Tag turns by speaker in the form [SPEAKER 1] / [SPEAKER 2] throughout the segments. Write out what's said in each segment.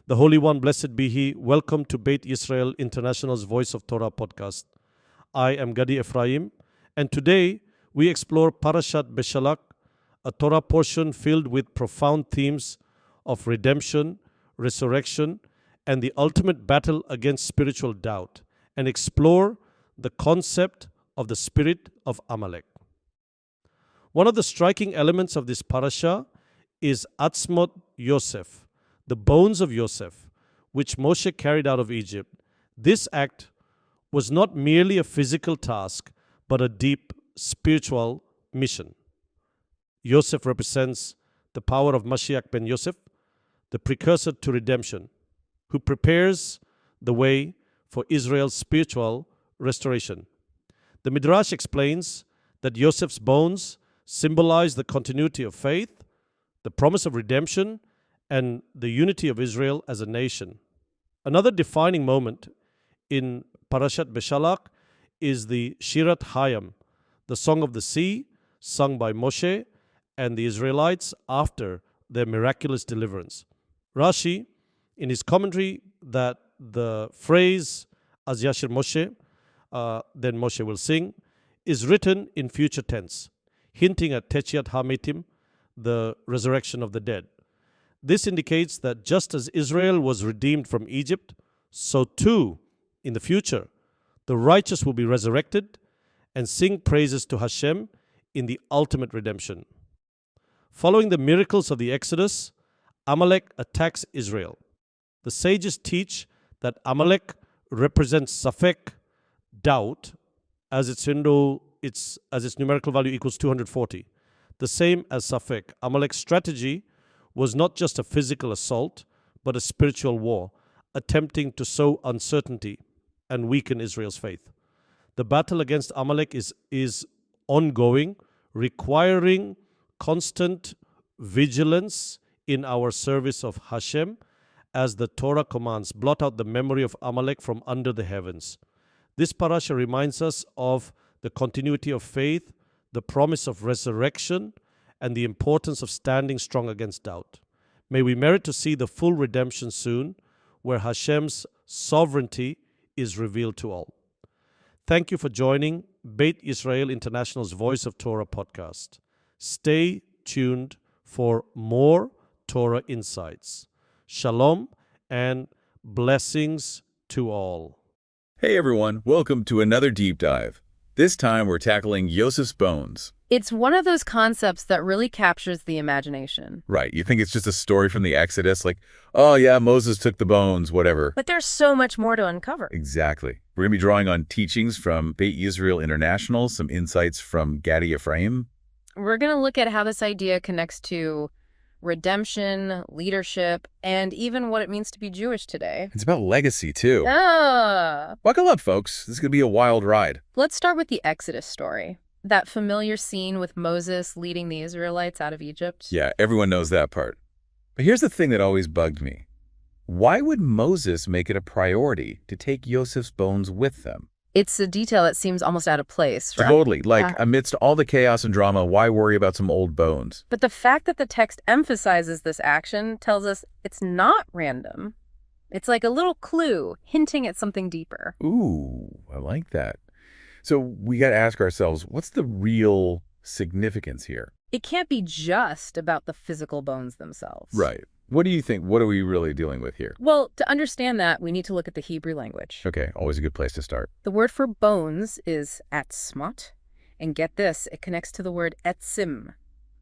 [SPEAKER 1] The Holy One, blessed be He. Welcome to Beit Yisrael International's Voice of Torah podcast. I am Gaddi Efrayim, and today we explore Parashat Beshalach, a Torah portion filled with profound themes of redemption, resurrection, and the ultimate battle against spiritual doubt, and explore the concept of the spirit of Amalek. One of the striking elements of this parasha is Atzmot Yosef, the bones of Yosef, which Moshe carried out of Egypt. This act was not merely a physical task, but a deep spiritual mission. Yosef represents the power of Mashiach ben Yosef, the precursor to redemption, who prepares the way for Israel's spiritual restoration. The Midrash explains that Yosef's bones symbolize the continuity of faith, the promise of redemption, and the unity of Israel as a nation. Another defining moment in Parashat Beshalach is the Shirat Hayam, the Song of the Sea, sung by Moshe and the Israelites after their miraculous deliverance. Rashi, in his commentary, that the phrase "Az Yashir Moshe," then Moshe will sing, is written in future tense, hinting at Techiat HaMetim, the resurrection of the dead. This indicates that just as Israel was redeemed from Egypt, so too, in the future, the righteous will be resurrected and sing praises to Hashem in the ultimate redemption. Following the miracles of the Exodus, Amalek attacks Israel. The sages teach that Amalek represents Safek, doubt, as its numerical value equals 240. The same as Safek. Amalek's strategy was not just a physical assault, but a spiritual war, attempting to sow uncertainty and weaken Israel's faith. The battle against Amalek is ongoing, requiring constant vigilance in our service of Hashem, as the Torah commands, blot out the memory of Amalek from under the heavens. This parasha reminds us of the continuity of faith, the promise of resurrection, and the importance of standing strong against doubt. May we merit to see the full redemption soon, where Hashem's sovereignty is revealed to all. Thank you for joining Beit Yisrael International's Voice of Torah podcast. Stay tuned for more Torah insights. Shalom and blessings to all.
[SPEAKER 2] Hey everyone, welcome to another deep dive. This time we're tackling Yosef's bones.
[SPEAKER 3] It's one of those concepts that really captures the imagination.
[SPEAKER 2] Right, you think it's just a story from the Exodus, like, oh yeah, Moses took the bones, whatever.
[SPEAKER 3] But there's so much more to uncover.
[SPEAKER 2] Exactly. We're going to be drawing on teachings from Beit Yisrael International, some insights from Gaddi Efrayim.
[SPEAKER 3] We're going to look at how this idea connects to redemption, leadership, and even what it means to be Jewish today.
[SPEAKER 2] It's about legacy, too.
[SPEAKER 3] Ah!
[SPEAKER 2] Buckle up, folks. This is going to be a wild ride.
[SPEAKER 3] Let's start with the Exodus story. That familiar scene with Moses leading the Israelites out of Egypt.
[SPEAKER 2] Yeah, everyone knows that part. But here's the thing that always bugged me. Why would Moses make it a priority to take Yosef's bones with them?
[SPEAKER 3] It's a detail that seems almost out of place, right?
[SPEAKER 2] Totally. Like, amidst all the chaos and drama, why worry about some old bones?
[SPEAKER 3] But the fact that the text emphasizes this action tells us it's not random. It's like a little clue hinting at something deeper.
[SPEAKER 2] Ooh, I like that. So we got to ask ourselves, what's the real significance here?
[SPEAKER 3] It can't be just about the physical bones themselves.
[SPEAKER 2] Right. What do you think? What are we really dealing with here?
[SPEAKER 3] Well, to understand that, we need to look at the Hebrew language.
[SPEAKER 2] Okay, always a good place to start.
[SPEAKER 3] The word for bones is atzmot, and get this, it connects to the word etzim,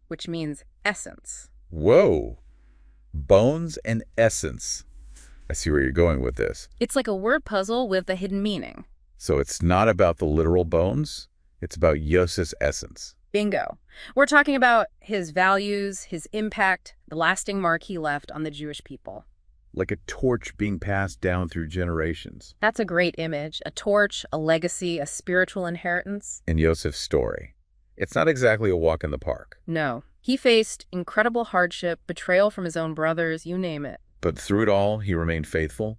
[SPEAKER 3] which means essence.
[SPEAKER 2] Whoa. Bones and essence. I see where you're going with this.
[SPEAKER 3] It's like a word puzzle with a hidden meaning.
[SPEAKER 2] So it's not about the literal bones, it's about Yosef's essence.
[SPEAKER 3] Bingo. We're talking about his values, his impact, the lasting mark he left on the Jewish people.
[SPEAKER 2] Like a torch being passed down through generations.
[SPEAKER 3] That's a great image. A torch, a legacy, a spiritual inheritance.
[SPEAKER 2] In Yosef's story, it's not exactly a walk in the park.
[SPEAKER 3] No. He faced incredible hardship, betrayal from his own brothers, you name it.
[SPEAKER 2] But through it all, he remained faithful,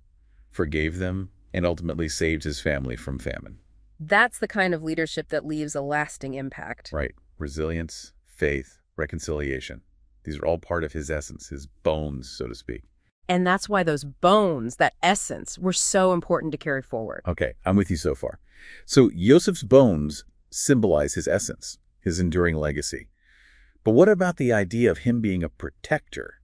[SPEAKER 2] forgave them, and ultimately saved his family from famine.
[SPEAKER 3] That's the kind of leadership that leaves a lasting impact.
[SPEAKER 2] Right. Resilience, faith, reconciliation. These are all part of his essence, his bones, so to speak.
[SPEAKER 3] And that's why those bones, that essence, were so important to carry forward.
[SPEAKER 2] Okay, I'm with you so far. So Yosef's bones symbolize his essence, his enduring legacy. But what about the idea of him being a protector,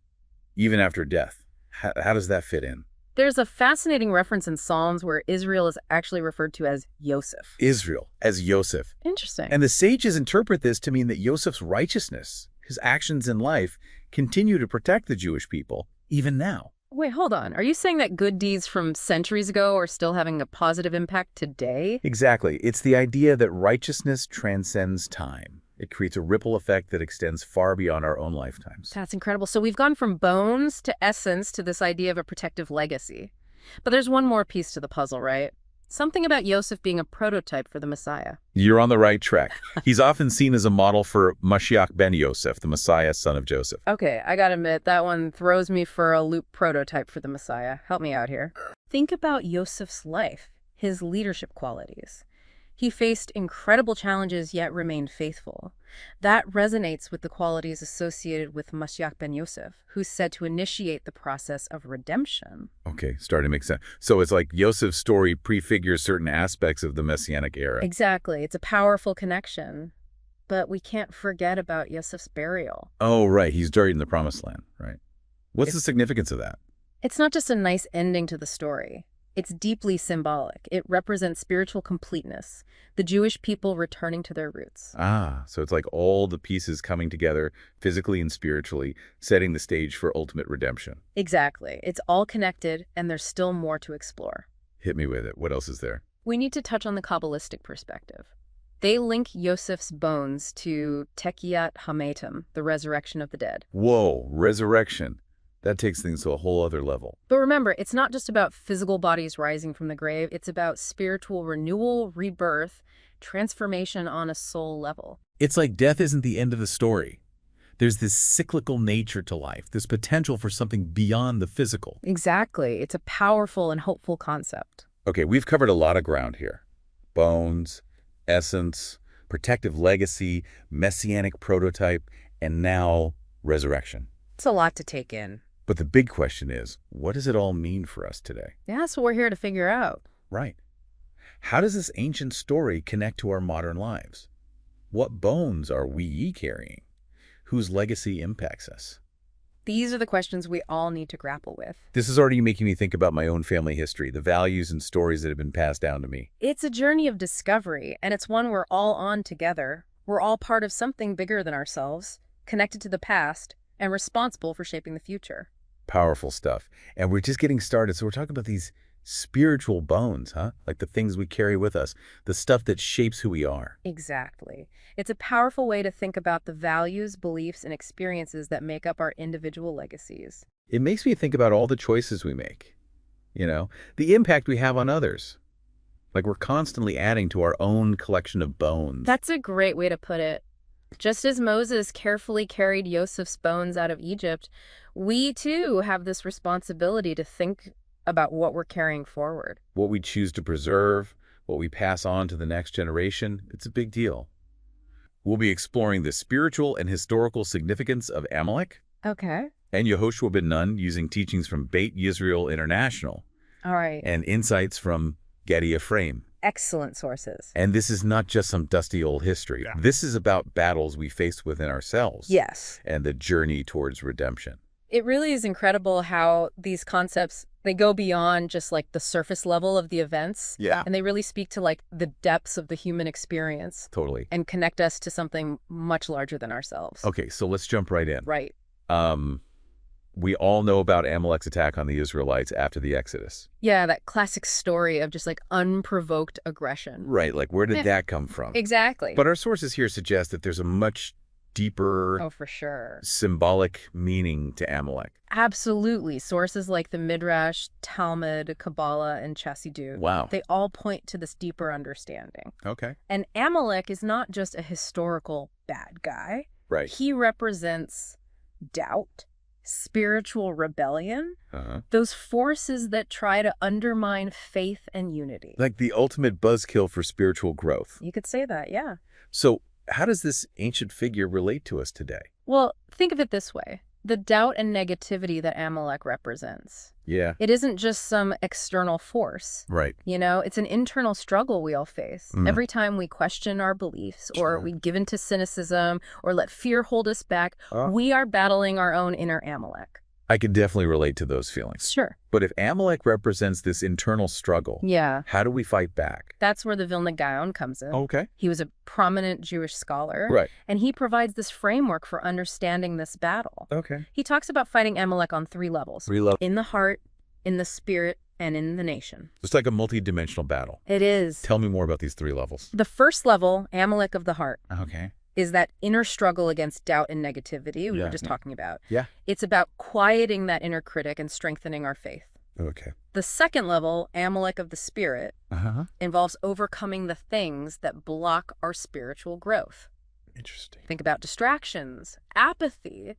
[SPEAKER 2] even after death? How does that fit in?
[SPEAKER 3] There's a fascinating reference in Psalms where Israel is actually referred to as Yosef.
[SPEAKER 2] Israel as Yosef.
[SPEAKER 3] Interesting.
[SPEAKER 2] And the sages interpret this to mean that Yosef's righteousness, his actions in life, continue to protect the Jewish people, even now.
[SPEAKER 3] Wait, hold on. Are you saying that good deeds from centuries ago are still having a positive impact today?
[SPEAKER 2] Exactly. It's the idea that righteousness transcends time. It creates a ripple effect that extends far beyond our own lifetimes.
[SPEAKER 3] That's incredible. So we've gone from bones to essence to this idea of a protective legacy. But there's one more piece to the puzzle, right? Something about Yosef being a prototype for the Messiah.
[SPEAKER 2] You're on the right track. He's often seen as a model for Mashiach ben Yosef, the Messiah, son of Joseph.
[SPEAKER 3] Okay, I gotta admit, that one throws me for a loop. Prototype for the Messiah. Help me out here. Think about Yosef's life, his leadership qualities. He faced incredible challenges yet remained faithful. That resonates with the qualities associated with Mashiach ben Yosef, who's said to initiate the process of redemption.
[SPEAKER 2] Okay, starting to make sense. So it's like Yosef's story prefigures certain aspects of the Messianic era.
[SPEAKER 3] Exactly. It's a powerful connection. But we can't forget about Yosef's burial.
[SPEAKER 2] Oh, right. He's buried in the Promised Land, right? What's the significance of that?
[SPEAKER 3] It's not just a nice ending to the story. It's deeply symbolic. It represents spiritual completeness, the Jewish people returning to their roots.
[SPEAKER 2] Ah, so it's like all the pieces coming together physically and spiritually, setting the stage for ultimate redemption.
[SPEAKER 3] Exactly. It's all connected, and there's still more to explore.
[SPEAKER 2] Hit me with it. What else is there?
[SPEAKER 3] We need to touch on the Kabbalistic perspective. They link Yosef's bones to Tekiyat Hametim, the resurrection of the dead.
[SPEAKER 2] Whoa, resurrection. That takes things to a whole other level.
[SPEAKER 3] But remember, it's not just about physical bodies rising from the grave. It's about spiritual renewal, rebirth, transformation on a soul level.
[SPEAKER 2] It's like death isn't the end of the story. There's this cyclical nature to life, this potential for something beyond the physical.
[SPEAKER 3] Exactly. It's a powerful and hopeful concept.
[SPEAKER 2] Okay, we've covered a lot of ground here. Bones, essence, protective legacy, messianic prototype, and now resurrection.
[SPEAKER 3] It's a lot to take in.
[SPEAKER 2] But the big question is, what does it all mean for us today?
[SPEAKER 3] Yeah, that's what we're here to figure out.
[SPEAKER 2] Right. How does this ancient story connect to our modern lives? What bones are we carrying? Whose legacy impacts us?
[SPEAKER 3] These are the questions we all need to grapple with.
[SPEAKER 2] This is already making me think about my own family history, the values and stories that have been passed down to me.
[SPEAKER 3] It's a journey of discovery, and it's one we're all on together. We're all part of something bigger than ourselves, connected to the past, and responsible for shaping the future.
[SPEAKER 2] Powerful stuff. And we're just getting started. So we're talking about these spiritual bones, huh? Like the things we carry with us, the stuff that shapes who we are.
[SPEAKER 3] Exactly. It's a powerful way to think about the values, beliefs, and experiences that make up our individual legacies.
[SPEAKER 2] It makes me think about all the choices we make, the impact we have on others. Like we're constantly adding to our own collection of bones.
[SPEAKER 3] That's a great way to put it. Just as Moses carefully carried Joseph's bones out of Egypt, we too have this responsibility to think about what we're carrying forward.
[SPEAKER 2] What we choose to preserve, what we pass on to the next generation, it's a big deal. We'll be exploring the spiritual and historical significance of Amalek
[SPEAKER 3] Okay.
[SPEAKER 2] and Yehoshua ben Nun using teachings from Beit Yisrael International
[SPEAKER 3] All right.
[SPEAKER 2] and insights from Gaddi Efrayim.
[SPEAKER 3] Excellent sources.
[SPEAKER 2] And this is not just some dusty old history.
[SPEAKER 1] Yeah.
[SPEAKER 2] This is about battles we face within ourselves.
[SPEAKER 3] Yes.
[SPEAKER 2] And the journey towards redemption.
[SPEAKER 3] It really is incredible how these concepts, they go beyond just like the surface level of the events.
[SPEAKER 2] Yeah.
[SPEAKER 3] And they really speak to like the depths of the human experience
[SPEAKER 2] Totally.
[SPEAKER 3] and connect us to something much larger than ourselves.
[SPEAKER 2] Okay, so let's jump right in.
[SPEAKER 3] Right.
[SPEAKER 2] We all know about Amalek's attack on the Israelites after the Exodus.
[SPEAKER 3] Yeah, that classic story of just like unprovoked aggression.
[SPEAKER 2] Right, like where did that come from?
[SPEAKER 3] Exactly.
[SPEAKER 2] But our sources here suggest that there's a much deeper
[SPEAKER 3] Oh, for sure.
[SPEAKER 2] symbolic meaning to Amalek.
[SPEAKER 3] Absolutely. Sources like the Midrash, Talmud, Kabbalah, and Chassidut.
[SPEAKER 2] Wow.
[SPEAKER 3] They all point to this deeper understanding.
[SPEAKER 2] Okay.
[SPEAKER 3] And Amalek is not just a historical bad guy.
[SPEAKER 2] Right.
[SPEAKER 3] He represents doubt, spiritual rebellion,
[SPEAKER 2] Uh-huh.
[SPEAKER 3] those forces that try to undermine faith and unity.
[SPEAKER 2] Like the ultimate buzzkill for spiritual growth.
[SPEAKER 3] You could say that, yeah.
[SPEAKER 2] So how does this ancient figure relate to us today?
[SPEAKER 3] Well, think of it this way. The doubt and negativity that Amalek represents.
[SPEAKER 2] Yeah.
[SPEAKER 3] It isn't just some external force.
[SPEAKER 2] Right.
[SPEAKER 3] You know, it's an internal struggle we all face. Every time we question our beliefs or we give in to cynicism or let fear hold us back, we are battling our own inner Amalek.
[SPEAKER 2] I can definitely relate to those feelings.
[SPEAKER 3] Sure.
[SPEAKER 2] But if Amalek represents this internal struggle,
[SPEAKER 3] Yeah.
[SPEAKER 2] how do we fight back?
[SPEAKER 3] That's where the Vilna Gaon comes in.
[SPEAKER 2] Okay.
[SPEAKER 3] He was a prominent Jewish scholar.
[SPEAKER 2] Right.
[SPEAKER 3] And he provides this framework for understanding this battle.
[SPEAKER 2] Okay.
[SPEAKER 3] He talks about fighting Amalek on 3 levels. In the heart, in the spirit, and in the nation.
[SPEAKER 2] It's like a multi-dimensional battle.
[SPEAKER 3] It is.
[SPEAKER 2] Tell me more about these 3 levels.
[SPEAKER 3] The first level, Amalek of the heart,
[SPEAKER 2] Okay.
[SPEAKER 3] is that inner struggle against doubt and negativity we
[SPEAKER 2] Yeah.
[SPEAKER 3] were just talking about.
[SPEAKER 2] Yeah.
[SPEAKER 3] It's about quieting that inner critic and strengthening our faith.
[SPEAKER 2] Okay.
[SPEAKER 3] The second level, Amalek of the spirit, involves overcoming the things that block our spiritual growth.
[SPEAKER 2] Interesting.
[SPEAKER 3] Think about distractions, apathy,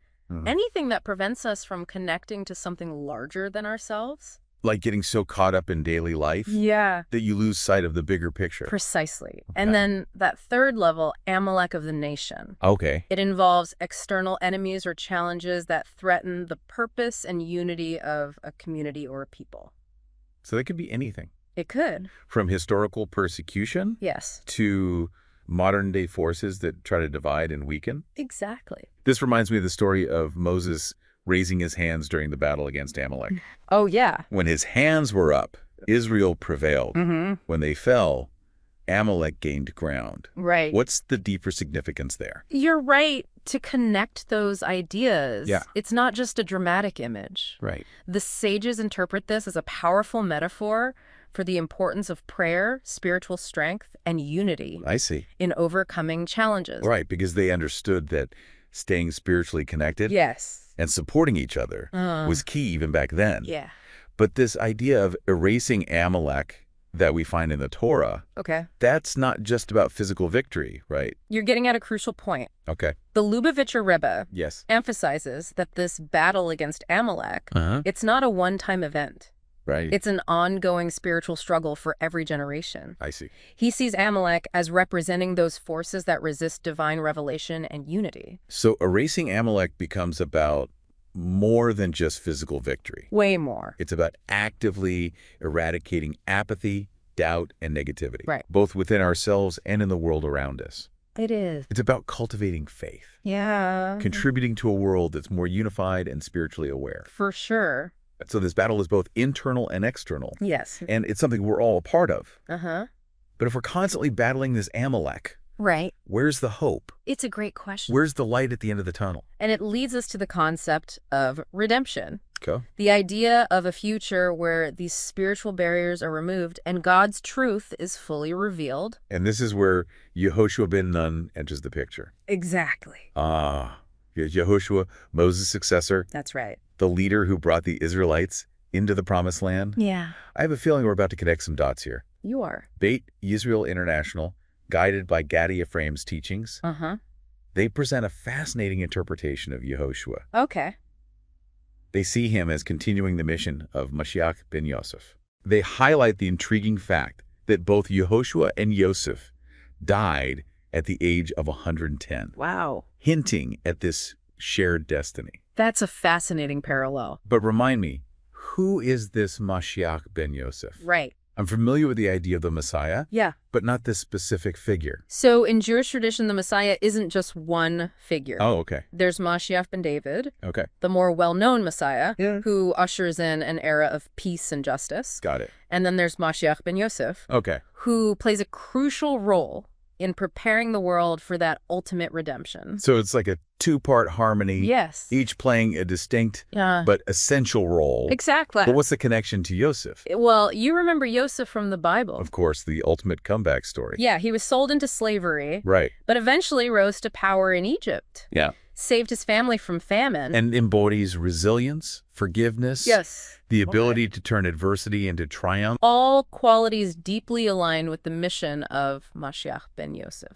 [SPEAKER 3] anything that prevents us from connecting to something larger than ourselves.
[SPEAKER 2] Like getting so caught up in daily life
[SPEAKER 3] Yeah.
[SPEAKER 2] that you lose sight of the bigger picture.
[SPEAKER 3] Precisely. And then that third level, Amalek of the nation.
[SPEAKER 2] Okay.
[SPEAKER 3] It involves external enemies or challenges that threaten the purpose and unity of a community or a people.
[SPEAKER 2] So that could be anything.
[SPEAKER 3] It could.
[SPEAKER 2] From historical persecution
[SPEAKER 3] Yes.
[SPEAKER 2] to modern-day forces that try to divide and weaken.
[SPEAKER 3] Exactly.
[SPEAKER 2] This reminds me of the story of Moses raising his hands during the battle against Amalek.
[SPEAKER 3] Oh, yeah.
[SPEAKER 2] When his hands were up, Israel prevailed. When they fell, Amalek gained ground.
[SPEAKER 3] Right.
[SPEAKER 2] What's the deeper significance there?
[SPEAKER 3] You're right to connect those ideas.
[SPEAKER 2] Yeah.
[SPEAKER 3] It's not just a dramatic image.
[SPEAKER 2] Right.
[SPEAKER 3] The sages interpret this as a powerful metaphor for the importance of prayer, spiritual strength, and unity
[SPEAKER 2] I see.
[SPEAKER 3] in overcoming challenges.
[SPEAKER 2] Right, because they understood that staying spiritually connected
[SPEAKER 3] Yes.
[SPEAKER 2] and supporting each other was key even back then.
[SPEAKER 3] Yeah.
[SPEAKER 2] But this idea of erasing Amalek that we find in the Torah,
[SPEAKER 3] Okay.
[SPEAKER 2] that's not just about physical victory, right?
[SPEAKER 3] You're getting at a crucial point.
[SPEAKER 2] Okay.
[SPEAKER 3] The Lubavitcher Rebbe
[SPEAKER 2] Yes.
[SPEAKER 3] emphasizes that this battle against Amalek,
[SPEAKER 2] Uh-huh.
[SPEAKER 3] it's not a one-time event.
[SPEAKER 2] Right.
[SPEAKER 3] It's an ongoing spiritual struggle for every generation.
[SPEAKER 2] I see.
[SPEAKER 3] He sees Amalek as representing those forces that resist divine revelation and unity.
[SPEAKER 2] So erasing Amalek becomes about more than just physical victory.
[SPEAKER 3] Way more.
[SPEAKER 2] It's about actively eradicating apathy, doubt, and negativity,
[SPEAKER 3] Right.
[SPEAKER 2] both within ourselves and in the world around us.
[SPEAKER 3] It is.
[SPEAKER 2] It's about cultivating faith,
[SPEAKER 3] Yeah.
[SPEAKER 2] contributing to a world that's more unified and spiritually aware.
[SPEAKER 3] For sure.
[SPEAKER 2] So this battle is both internal and external,
[SPEAKER 3] Yes.
[SPEAKER 2] and it's something we're all a part of.
[SPEAKER 3] Uh-huh.
[SPEAKER 2] But if we're constantly battling this Amalek,
[SPEAKER 3] Right.
[SPEAKER 2] where's the hope?
[SPEAKER 3] It's a great question.
[SPEAKER 2] Where's the light at the end of the tunnel?
[SPEAKER 3] And it leads us to the concept of redemption.
[SPEAKER 2] Okay.
[SPEAKER 3] The idea of a future where these spiritual barriers are removed and God's truth is fully revealed.
[SPEAKER 2] And this is where Yehoshua ben Nun enters the picture.
[SPEAKER 3] Exactly.
[SPEAKER 2] Yehoshua, Moses' successor,
[SPEAKER 3] That's right.
[SPEAKER 2] the leader who brought the Israelites into the Promised Land.
[SPEAKER 3] Yeah.
[SPEAKER 2] I have a feeling we're about to connect some dots here.
[SPEAKER 3] You are.
[SPEAKER 2] Beit Yisrael International, guided by Gaddi Efrayim's teachings,
[SPEAKER 3] Uh-huh.
[SPEAKER 2] they present a fascinating interpretation of Yehoshua.
[SPEAKER 3] Okay.
[SPEAKER 2] They see him as continuing the mission of Mashiach ben Yosef. They highlight the intriguing fact that both Yehoshua and Yosef died at the age of 110,
[SPEAKER 3] Wow.
[SPEAKER 2] hinting at this shared destiny.
[SPEAKER 3] That's a fascinating parallel.
[SPEAKER 2] But remind me, who is this Mashiach ben Yosef?
[SPEAKER 3] Right.
[SPEAKER 2] I'm familiar with the idea of the Messiah,
[SPEAKER 3] Yeah.
[SPEAKER 2] but not this specific figure.
[SPEAKER 3] So in Jewish tradition, the Messiah isn't just one figure.
[SPEAKER 2] Oh, okay.
[SPEAKER 3] There's Mashiach ben David,
[SPEAKER 2] Okay.
[SPEAKER 3] the more well-known Messiah,
[SPEAKER 2] Yeah.
[SPEAKER 3] who ushers in an era of peace and justice.
[SPEAKER 2] Got it.
[SPEAKER 3] And then there's Mashiach ben Yosef,
[SPEAKER 2] Okay.
[SPEAKER 3] who plays a crucial role in preparing the world for that ultimate redemption.
[SPEAKER 2] So it's like a two-part harmony,
[SPEAKER 3] Yes.
[SPEAKER 2] each playing a distinct
[SPEAKER 3] Yeah.
[SPEAKER 2] but essential role.
[SPEAKER 3] Exactly.
[SPEAKER 2] But what's the connection to Yosef?
[SPEAKER 3] Well, you remember Yosef from the Bible.
[SPEAKER 2] Of course, the ultimate comeback story.
[SPEAKER 3] Yeah, he was sold into slavery,
[SPEAKER 2] Right.
[SPEAKER 3] but eventually rose to power in Egypt.
[SPEAKER 2] Yeah.
[SPEAKER 3] Saved his family from famine.
[SPEAKER 2] And embodies resilience, forgiveness,
[SPEAKER 3] Yes.
[SPEAKER 2] the ability to turn adversity into triumph.
[SPEAKER 3] All qualities deeply aligned with the mission of Mashiach ben Yosef.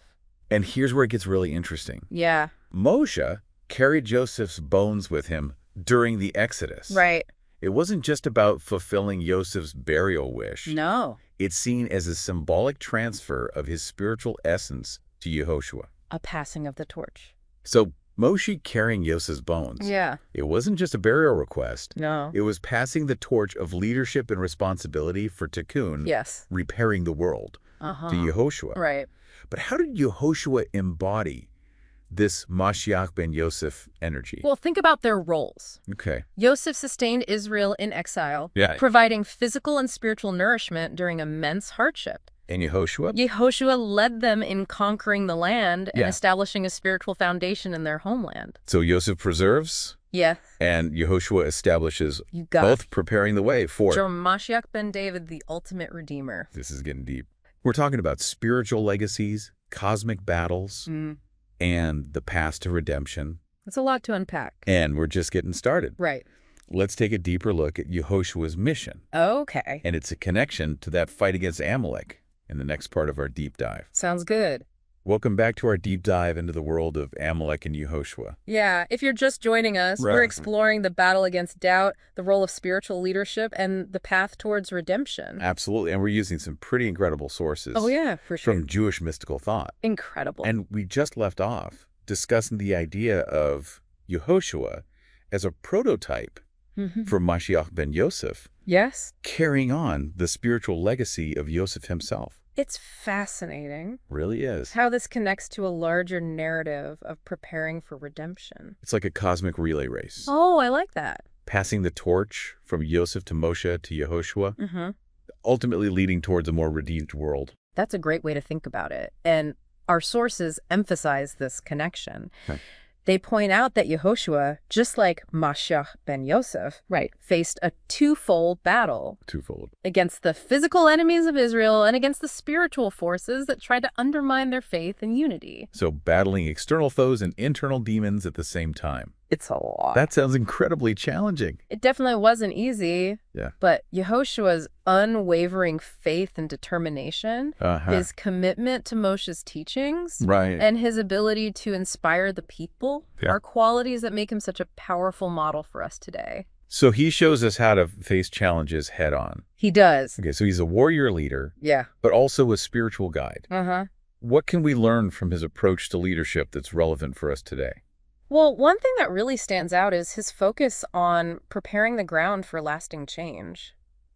[SPEAKER 2] And here's where it gets really interesting.
[SPEAKER 3] Yeah.
[SPEAKER 2] Moshe carried Joseph's bones with him during the Exodus.
[SPEAKER 3] Right.
[SPEAKER 2] It wasn't just about fulfilling Joseph's burial wish.
[SPEAKER 3] No.
[SPEAKER 2] It's seen as a symbolic transfer of his spiritual essence to Yehoshua.
[SPEAKER 3] A passing of the torch.
[SPEAKER 2] So Moshe carrying Yosef's bones.
[SPEAKER 3] Yeah.
[SPEAKER 2] It wasn't just a burial request.
[SPEAKER 3] No.
[SPEAKER 2] It was passing the torch of leadership and responsibility for Tikkun,
[SPEAKER 3] Yes.
[SPEAKER 2] repairing the world, to Yehoshua.
[SPEAKER 3] Right.
[SPEAKER 2] But how did Yehoshua embody this Mashiach ben Yosef energy?
[SPEAKER 3] Well, think about their roles.
[SPEAKER 2] Okay.
[SPEAKER 3] Yosef sustained Israel in exile, providing physical and spiritual nourishment during immense hardship.
[SPEAKER 2] And Yehoshua?
[SPEAKER 3] Yehoshua led them in conquering the land and establishing a spiritual foundation in their homeland.
[SPEAKER 2] So Yosef preserves?
[SPEAKER 3] Yeah.
[SPEAKER 2] And Yehoshua establishes,
[SPEAKER 3] both
[SPEAKER 2] both preparing the way for
[SPEAKER 3] Mashiach ben David, the ultimate redeemer.
[SPEAKER 2] This is getting deep. We're talking about spiritual legacies, cosmic battles, and the path to redemption.
[SPEAKER 3] It's a lot to unpack.
[SPEAKER 2] And we're just getting started.
[SPEAKER 3] Right.
[SPEAKER 2] Let's take a deeper look at Yehoshua's mission.
[SPEAKER 3] Okay.
[SPEAKER 2] And it's a connection to that fight against Amalek in the next part of our deep dive.
[SPEAKER 3] Sounds good.
[SPEAKER 2] Welcome back to our deep dive into the world of Amalek and Yehoshua.
[SPEAKER 3] Yeah, if you're just joining us, we're exploring the battle against doubt, the role of spiritual leadership, and the path towards redemption.
[SPEAKER 2] Absolutely, and we're using some pretty incredible sources.
[SPEAKER 3] Oh yeah, for sure.
[SPEAKER 2] From Jewish mystical thought.
[SPEAKER 3] Incredible.
[SPEAKER 2] And we just left off discussing the idea of Yehoshua as a prototype for Mashiach ben Yosef.
[SPEAKER 3] Yes.
[SPEAKER 2] Carrying on the spiritual legacy of Yosef himself.
[SPEAKER 3] It's fascinating.
[SPEAKER 2] Really is.
[SPEAKER 3] How this connects to a larger narrative of preparing for redemption.
[SPEAKER 2] It's like a cosmic relay race.
[SPEAKER 3] Oh, I like that.
[SPEAKER 2] Passing the torch from Yosef to Moshe to Yehoshua, ultimately leading towards a more redeemed world.
[SPEAKER 3] That's a great way to think about it. And our sources emphasize this connection.
[SPEAKER 2] Okay.
[SPEAKER 3] They point out that Yehoshua, just like Mashiach ben Yosef, faced a twofold battle. Against the physical enemies of Israel and against the spiritual forces that tried to undermine their faith and unity.
[SPEAKER 2] So battling external foes and internal demons at the same time.
[SPEAKER 3] It's a lot.
[SPEAKER 2] That sounds incredibly challenging.
[SPEAKER 3] It definitely wasn't easy.
[SPEAKER 2] Yeah.
[SPEAKER 3] But Yehoshua's unwavering faith and determination, his commitment to Moshe's teachings, and his ability to inspire the people are qualities that make him such a powerful model for us today.
[SPEAKER 2] So he shows us how to face challenges head on.
[SPEAKER 3] He does.
[SPEAKER 2] Okay, so he's a warrior leader, but also a spiritual guide. What can we learn from his approach to leadership that's relevant for us today?
[SPEAKER 3] Well, one thing that really stands out is his focus on preparing the ground for lasting change.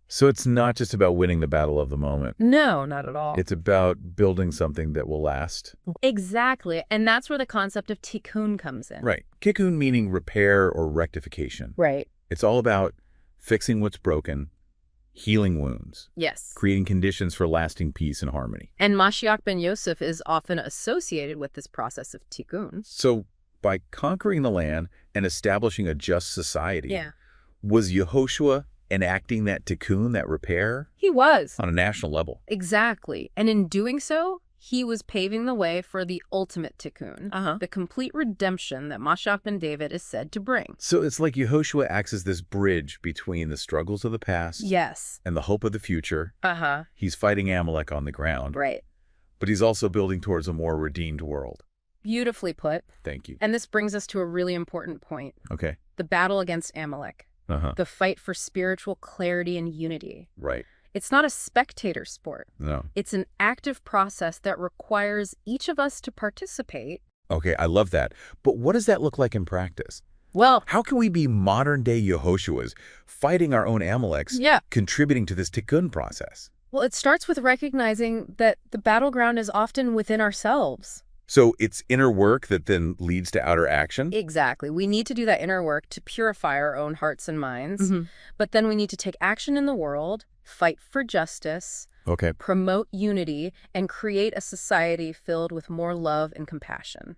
[SPEAKER 2] So it's not just about winning the battle of the moment.
[SPEAKER 3] No, not at all.
[SPEAKER 2] It's about building something that will last.
[SPEAKER 3] Exactly. And that's where the concept of tikkun comes in.
[SPEAKER 2] Right. Tikkun meaning repair or rectification.
[SPEAKER 3] Right.
[SPEAKER 2] It's all about fixing what's broken, healing wounds.
[SPEAKER 3] Yes.
[SPEAKER 2] Creating conditions for lasting peace and harmony.
[SPEAKER 3] And Mashiach ben Yosef is often associated with this process of tikkun.
[SPEAKER 2] So by conquering the land and establishing a just society, was Yehoshua enacting that tikkun, that repair?
[SPEAKER 3] He was.
[SPEAKER 2] On a national level.
[SPEAKER 3] Exactly. And in doing so, he was paving the way for the ultimate tikkun, the complete redemption that Mashiach ben David is said to bring.
[SPEAKER 2] So it's like Yehoshua acts as this bridge between the struggles of the past and the hope of the future. He's fighting Amalek on the ground.
[SPEAKER 3] Right.
[SPEAKER 2] But he's also building towards a more redeemed world.
[SPEAKER 3] Beautifully put.
[SPEAKER 2] Thank you.
[SPEAKER 3] And this brings us to a really important point.
[SPEAKER 2] Okay.
[SPEAKER 3] The battle against Amalek. The fight for spiritual clarity and unity.
[SPEAKER 2] Right.
[SPEAKER 3] It's not a spectator sport.
[SPEAKER 2] No.
[SPEAKER 3] It's an active process that requires each of us to participate.
[SPEAKER 2] Okay, I love that. But what does that look like in practice?
[SPEAKER 3] Well,
[SPEAKER 2] how can we be modern-day Yehoshuas, fighting our own Amaleks, contributing to this tikkun process?
[SPEAKER 3] Well, it starts with recognizing that the battleground is often within ourselves.
[SPEAKER 2] So it's inner work that then leads to outer action?
[SPEAKER 3] Exactly. We need to do that inner work to purify our own hearts and minds. But then we need to take action in the world, fight for justice, promote unity, and create a society filled with more love and compassion.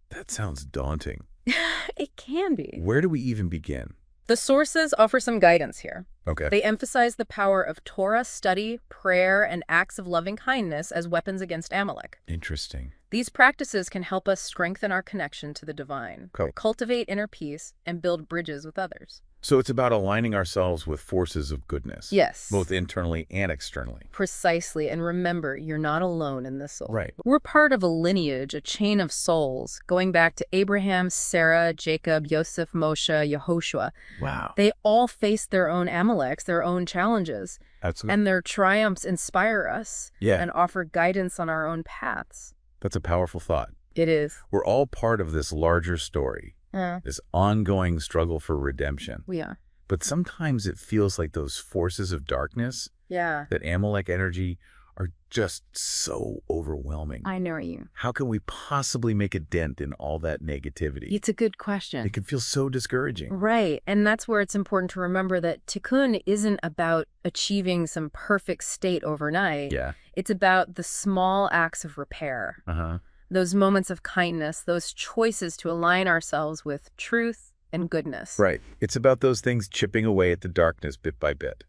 [SPEAKER 2] That sounds daunting.
[SPEAKER 3] It can be.
[SPEAKER 2] Where do we even begin?
[SPEAKER 3] The sources offer some guidance here.
[SPEAKER 2] Okay.
[SPEAKER 3] They emphasize the power of Torah study, prayer, and acts of loving kindness as weapons against Amalek.
[SPEAKER 2] Interesting.
[SPEAKER 3] These practices can help us strengthen our connection to the divine, cultivate inner peace, and build bridges with others.
[SPEAKER 2] So it's about aligning ourselves with forces of goodness.
[SPEAKER 3] Yes.
[SPEAKER 2] Both internally and externally.
[SPEAKER 3] Precisely. And remember, you're not alone in this soul.
[SPEAKER 2] Right.
[SPEAKER 3] We're part of a lineage, a chain of souls, going back to Abraham, Sarah, Jacob, Yosef, Moshe, Yehoshua.
[SPEAKER 2] Wow.
[SPEAKER 3] They all faced their own Amaleks, their own challenges.
[SPEAKER 2] Absolutely.
[SPEAKER 3] And their triumphs inspire us and offer guidance on our own paths.
[SPEAKER 2] That's a powerful thought.
[SPEAKER 3] It is.
[SPEAKER 2] We're all part of this larger story,
[SPEAKER 3] Yeah,
[SPEAKER 2] this ongoing struggle for redemption.
[SPEAKER 3] we are.
[SPEAKER 2] But sometimes it feels like those forces of darkness,
[SPEAKER 3] Yeah.
[SPEAKER 2] that Amalek energy, are just so overwhelming.
[SPEAKER 3] I know you.
[SPEAKER 2] How can we possibly make a dent in all that negativity?
[SPEAKER 3] It's a good question.
[SPEAKER 2] It can feel so discouraging.
[SPEAKER 3] Right. And that's where it's important to remember that tikkun isn't about achieving some perfect state overnight.
[SPEAKER 2] Yeah.
[SPEAKER 3] It's about the small acts of repair,
[SPEAKER 2] Uh-huh.
[SPEAKER 3] those moments of kindness, those choices to align ourselves with truth and goodness.
[SPEAKER 2] Right. It's about those things chipping away at the darkness bit by bit.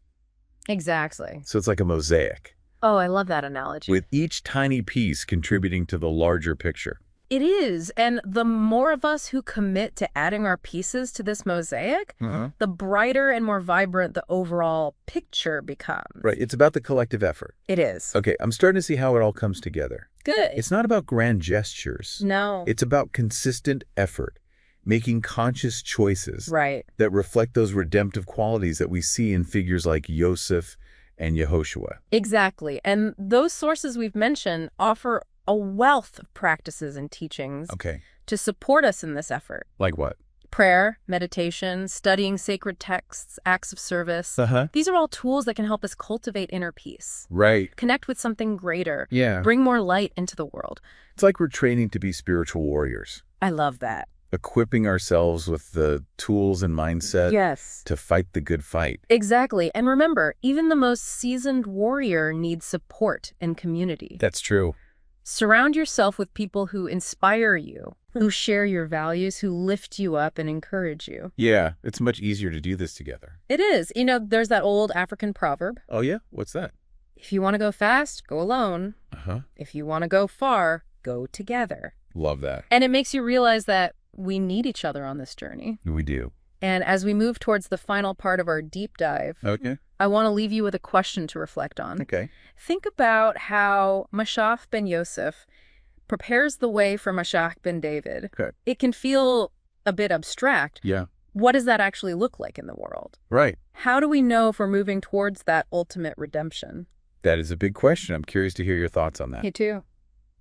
[SPEAKER 3] Exactly.
[SPEAKER 2] So it's like a mosaic,
[SPEAKER 3] Oh, I love that analogy.
[SPEAKER 2] with each tiny piece contributing to the larger picture.
[SPEAKER 3] It is. And the more of us who commit to adding our pieces to this mosaic, the brighter and more vibrant the overall picture becomes.
[SPEAKER 2] Right. It's about the collective effort.
[SPEAKER 3] It is.
[SPEAKER 2] Okay, I'm starting to see how it all comes together.
[SPEAKER 3] Good.
[SPEAKER 2] It's not about grand gestures.
[SPEAKER 3] No.
[SPEAKER 2] It's about consistent effort, making conscious choices
[SPEAKER 3] Right.
[SPEAKER 2] that reflect those redemptive qualities that we see in figures like Yosef and Yehoshua.
[SPEAKER 3] Exactly. And those sources we've mentioned offer a wealth of practices and teachings
[SPEAKER 2] Okay.
[SPEAKER 3] to support us in this effort.
[SPEAKER 2] Like what?
[SPEAKER 3] Prayer, meditation, studying sacred texts, acts of service.
[SPEAKER 2] Uh-huh.
[SPEAKER 3] These are all tools that can help us cultivate inner peace,
[SPEAKER 2] Right.
[SPEAKER 3] connect with something greater,
[SPEAKER 2] Yeah.
[SPEAKER 3] bring more light into the world.
[SPEAKER 2] It's like we're training to be spiritual warriors,
[SPEAKER 3] I love that.
[SPEAKER 2] equipping ourselves with the tools and mindset
[SPEAKER 3] Yes.
[SPEAKER 2] to fight the good fight.
[SPEAKER 3] Exactly. And remember, even the most seasoned warrior needs support and community.
[SPEAKER 2] That's true.
[SPEAKER 3] Surround yourself with people who inspire you, who share your values, who lift you up and encourage you.
[SPEAKER 2] Yeah, it's much easier to do this together.
[SPEAKER 3] It is. You know, there's that old African proverb.
[SPEAKER 2] Oh, yeah? What's that?
[SPEAKER 3] If you want to go fast, go alone.
[SPEAKER 2] Uh-huh.
[SPEAKER 3] If you want to go far, go together.
[SPEAKER 2] Love that.
[SPEAKER 3] And it makes you realize that we need each other on this journey.
[SPEAKER 2] We do.
[SPEAKER 3] And as we move towards the final part of our deep dive,
[SPEAKER 2] Okay.
[SPEAKER 3] I want to leave you with a question to reflect on.
[SPEAKER 2] Okay.
[SPEAKER 3] Think about how Mashiach ben Yosef prepares the way for Mashiach ben David.
[SPEAKER 2] Okay.
[SPEAKER 3] It can feel a bit abstract.
[SPEAKER 2] Yeah.
[SPEAKER 3] What does that actually look like in the world?
[SPEAKER 2] Right.
[SPEAKER 3] How do we know if we're moving towards that ultimate redemption?
[SPEAKER 2] That is a big question. I'm curious to hear your thoughts on that.
[SPEAKER 3] Me too.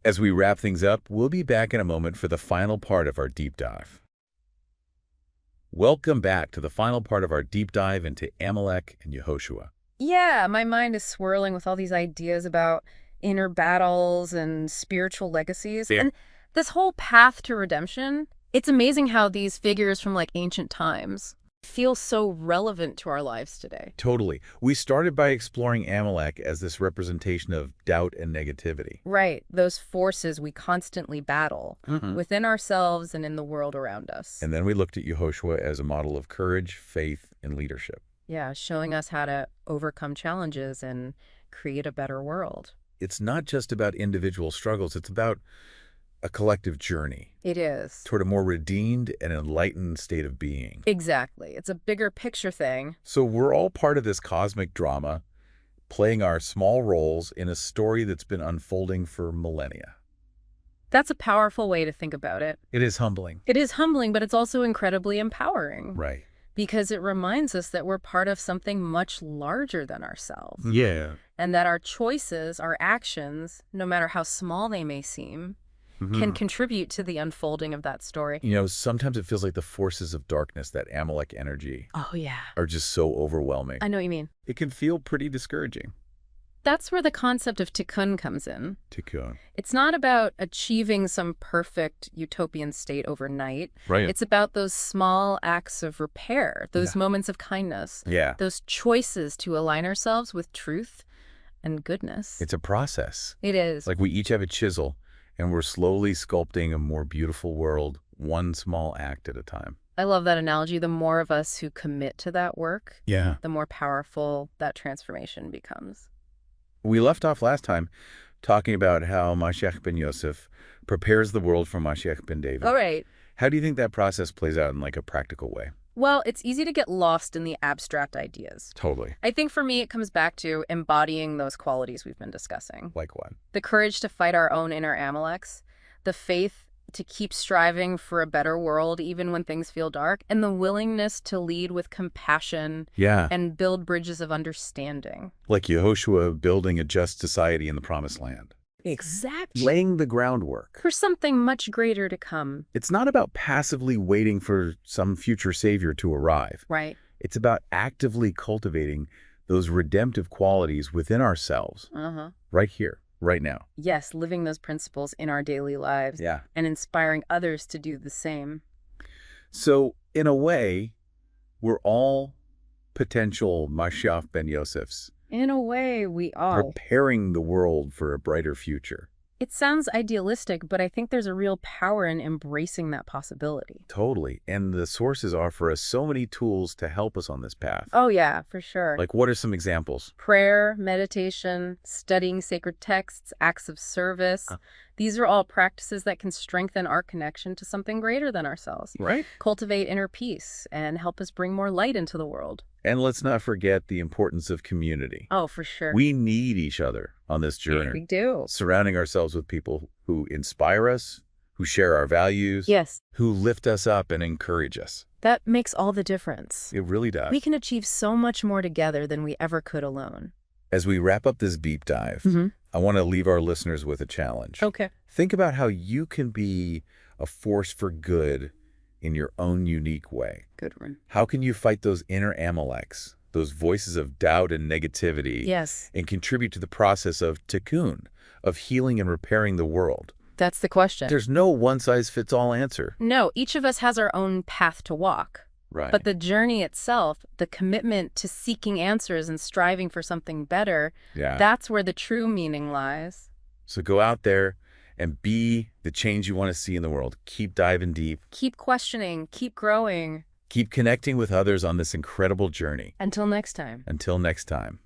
[SPEAKER 2] As we wrap things up, we'll be back in a moment for the final part of our deep dive. Welcome back to the final part of our deep dive into Amalek and Yehoshua.
[SPEAKER 3] Yeah, my mind is swirling with all these ideas about inner battles and spiritual legacies.
[SPEAKER 2] Yeah.
[SPEAKER 3] And this whole path to redemption, it's amazing how these figures from like ancient times feel so relevant to our lives today.
[SPEAKER 2] Totally. We started by exploring Amalek as this representation of doubt and negativity.
[SPEAKER 3] Right, those forces we constantly battle
[SPEAKER 2] Mhm.
[SPEAKER 3] within ourselves and in the world around us.
[SPEAKER 2] And then we looked at Yehoshua as a model of courage, faith, and leadership.
[SPEAKER 3] Yeah, showing us how to overcome challenges and create a better world.
[SPEAKER 2] It's not just about individual struggles, it's about a collective journey
[SPEAKER 3] It is.
[SPEAKER 2] toward a more redeemed and enlightened state of being.
[SPEAKER 3] Exactly. It's a bigger picture thing.
[SPEAKER 2] So we're all part of this cosmic drama, playing our small roles in a story that's been unfolding for millennia.
[SPEAKER 3] That's a powerful way to think about it.
[SPEAKER 2] It is humbling.
[SPEAKER 3] It is humbling, but it's also incredibly empowering.
[SPEAKER 2] Right.
[SPEAKER 3] Because it reminds us that we're part of something much larger than ourselves.
[SPEAKER 2] Yeah.
[SPEAKER 3] And that our choices, our actions, no matter how small they may seem, can contribute to the unfolding of that story.
[SPEAKER 2] You know, sometimes it feels like the forces of darkness, that Amalek energy,
[SPEAKER 3] Oh, yeah.
[SPEAKER 2] are just so overwhelming.
[SPEAKER 3] I know what you mean.
[SPEAKER 2] It can feel pretty discouraging.
[SPEAKER 3] That's where the concept of tikkun comes in.
[SPEAKER 2] Tikkun.
[SPEAKER 3] It's not about achieving some perfect utopian state overnight.
[SPEAKER 2] Right.
[SPEAKER 3] It's about those small acts of repair, those moments of kindness,
[SPEAKER 2] Yeah.
[SPEAKER 3] those choices to align ourselves with truth and goodness.
[SPEAKER 2] It's a process.
[SPEAKER 3] It is.
[SPEAKER 2] Like we each have a chisel, and we're slowly sculpting a more beautiful world, one small act at a time.
[SPEAKER 3] I love that analogy. The more of us who commit to that work,
[SPEAKER 2] Yeah.
[SPEAKER 3] the more powerful that transformation becomes.
[SPEAKER 2] We left off last time talking about how Mashiach ben Yosef prepares the world for Mashiach ben David.
[SPEAKER 3] All right.
[SPEAKER 2] How do you think that process plays out in like a practical way?
[SPEAKER 3] Well, it's easy to get lost in the abstract ideas.
[SPEAKER 2] Totally.
[SPEAKER 3] I think for me, it comes back to embodying those qualities we've been discussing.
[SPEAKER 2] Like what?
[SPEAKER 3] The courage to fight our own inner Amaleks, the faith to keep striving for a better world even when things feel dark, and the willingness to lead with compassion
[SPEAKER 2] Yeah.
[SPEAKER 3] and build bridges of understanding.
[SPEAKER 2] Like Yehoshua building a just society in the promised land.
[SPEAKER 3] Exactly.
[SPEAKER 2] laying the groundwork.
[SPEAKER 3] For something much greater to come.
[SPEAKER 2] It's not about passively waiting for some future savior to arrive.
[SPEAKER 3] Right.
[SPEAKER 2] It's about actively cultivating those redemptive qualities within ourselves, right here, right now.
[SPEAKER 3] Yes, living those principles in our daily lives.
[SPEAKER 2] Yeah.
[SPEAKER 3] And inspiring others to do the same.
[SPEAKER 2] So, in a way, we're all potential Mashiach ben Yosefs,
[SPEAKER 3] In a way, we are.
[SPEAKER 2] preparing the world for a brighter future.
[SPEAKER 3] It sounds idealistic, but I think there's a real power in embracing that possibility.
[SPEAKER 2] Totally. And the sources offer us so many tools to help us on this path.
[SPEAKER 3] Oh, yeah, for sure.
[SPEAKER 2] Like, what are some examples?
[SPEAKER 3] Prayer, meditation, studying sacred texts, acts of service. These are all practices that can strengthen our connection to something greater than ourselves.
[SPEAKER 2] Right.
[SPEAKER 3] Cultivate inner peace and help us bring more light into the world.
[SPEAKER 2] And let's not forget the importance of community.
[SPEAKER 3] Oh, for sure.
[SPEAKER 2] We need each other on this journey.
[SPEAKER 3] We do.
[SPEAKER 2] Surrounding ourselves with people who inspire us, who share our values,
[SPEAKER 3] Yes,
[SPEAKER 2] who lift us up and encourage us.
[SPEAKER 3] that makes all the difference.
[SPEAKER 2] It really does.
[SPEAKER 3] We can achieve so much more together than we ever could alone.
[SPEAKER 2] As we wrap up this deep dive, I want to leave our listeners with a challenge.
[SPEAKER 3] Okay.
[SPEAKER 2] Think about how you can be a force for good in your own unique way.
[SPEAKER 3] Good one.
[SPEAKER 2] How can you fight those inner Amaleks, those voices of doubt and negativity,
[SPEAKER 3] Yes,
[SPEAKER 2] and contribute to the process of tikkun, of healing and repairing the world?
[SPEAKER 3] that's the question.
[SPEAKER 2] There's no one-size-fits-all answer.
[SPEAKER 3] No, each of us has our own path to walk.
[SPEAKER 2] Right.
[SPEAKER 3] But the journey itself, the commitment to seeking answers and striving for something better,
[SPEAKER 2] yeah.
[SPEAKER 3] that's where the true meaning lies.
[SPEAKER 2] So go out there and be the change you want to see in the world. Keep diving deep.
[SPEAKER 3] Keep questioning, keep growing.
[SPEAKER 2] Keep connecting with others on this incredible journey.
[SPEAKER 3] Until next time.
[SPEAKER 2] Until next time.